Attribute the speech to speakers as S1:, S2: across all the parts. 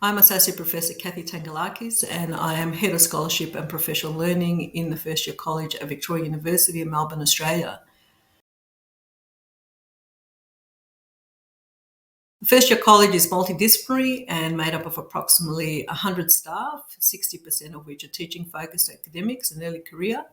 S1: I'm Associate Professor Kathy Tangalakis, and I am Head of Scholarship and Professional Learning in the First Year College at Victoria University in Melbourne, Australia. The First Year College is multidisciplinary and made up of approximately 100 staff, 60% of which are teaching-focused academics and early career,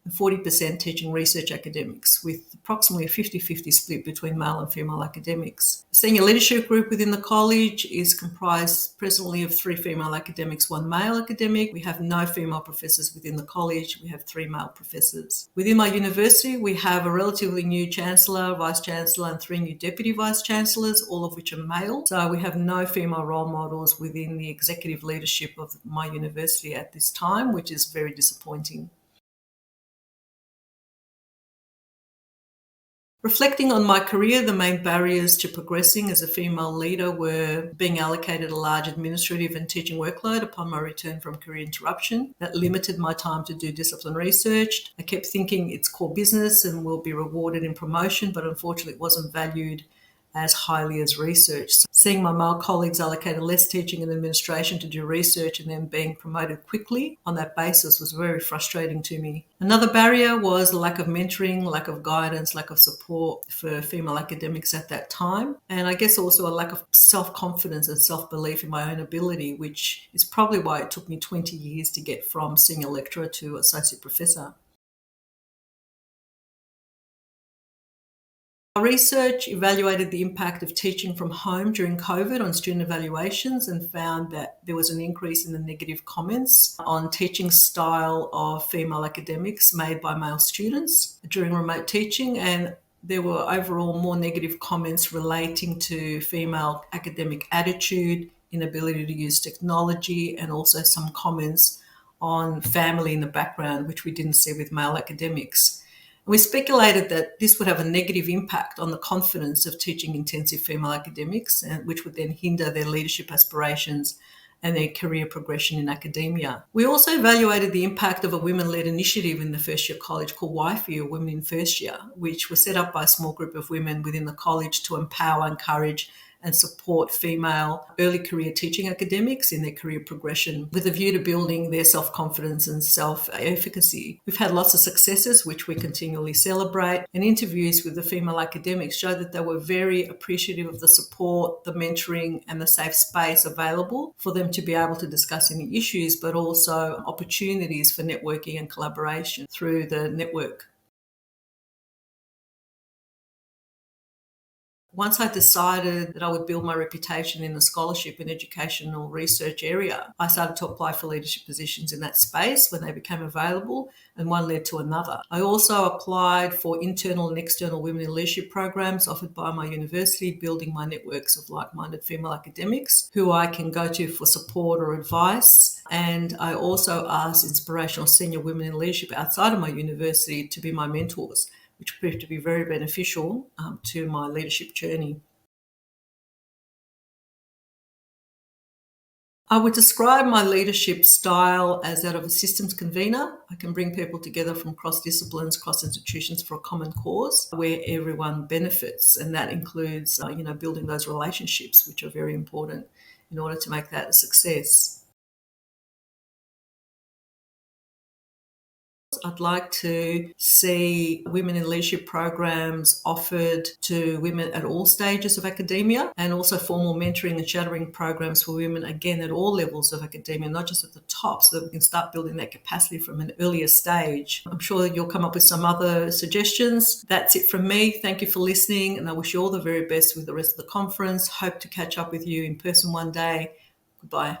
S1: and 40% teaching research academics, with approximately a 50-50 split between male and female academics. The senior leadership group within the college is comprised presently of 3 female academics, 1 male academic. We have no female professors within the college. We have 3 male professors. Within my university, we have a relatively new chancellor, vice-chancellor, and 3 new deputy vice-chancellors, all of which are male. So we have no female role models within the executive leadership of my university at this time, which is very disappointing. Reflecting on my career, the main barriers to progressing as a female leader were being allocated a large administrative and teaching workload upon my return from career interruption. That limited my time to do discipline research. I kept thinking it's core business and will be rewarded in promotion, but unfortunately it wasn't valued as highly as research. So seeing my male colleagues allocated less teaching and administration to do research and then being promoted quickly on that basis was very frustrating to me. Another barrier was lack of mentoring, lack of guidance, lack of support for female academics at that time. And I guess also a lack of self-confidence and self-belief in my own ability, which is probably why it took me 20 years to get from senior lecturer to associate professor. Our research evaluated the impact of teaching from home during COVID on student evaluations and found that there was an increase in the negative comments on teaching style of female academics made by male students during remote teaching, and there were overall more negative comments relating to female academic attitude, inability to use technology, and also some comments on family in the background, which we didn't see with male academics. We speculated that this would have a negative impact on the confidence of teaching intensive female academics, and which would then hinder their leadership aspirations and their career progression in academia. We also evaluated the impact of a women-led initiative in the First Year College called WIFE, or Women in First Year, which was set up by a small group of women within the college to empower, encourage, and support female early career teaching academics in their career progression with a view to building their self-confidence and self-efficacy. We've had lots of successes, which we continually celebrate, and interviews with the female academics show that they were very appreciative of the support, the mentoring, and the safe space available for them to be able to discuss any issues, but also opportunities for networking and collaboration through the network. Once I decided that I would build my reputation in the scholarship and educational research area, I started to apply for leadership positions in that space when they became available, and one led to another. I also applied for internal and external women in leadership programs offered by my university, building my networks of like-minded female academics who I can go to for support or advice. And I also asked inspirational senior women in leadership outside of my university to be my mentors, which proved to be very beneficial to my leadership journey. I would describe my leadership style as that of a systems convener. I can bring people together from cross disciplines, cross institutions for a common cause where everyone benefits, and that includes building those relationships, which are very important in order to make that a success. I'd like to see women in leadership programs offered to women at all stages of academia, and also formal mentoring and shadowing programs for women, again, at all levels of academia, not just at the top, so that we can start building that capacity from an earlier stage. I'm sure you'll come up with some other suggestions. That's it from me. Thank you for listening, and I wish you all the very best with the rest of the conference. Hope to catch up with you in person one day. Goodbye.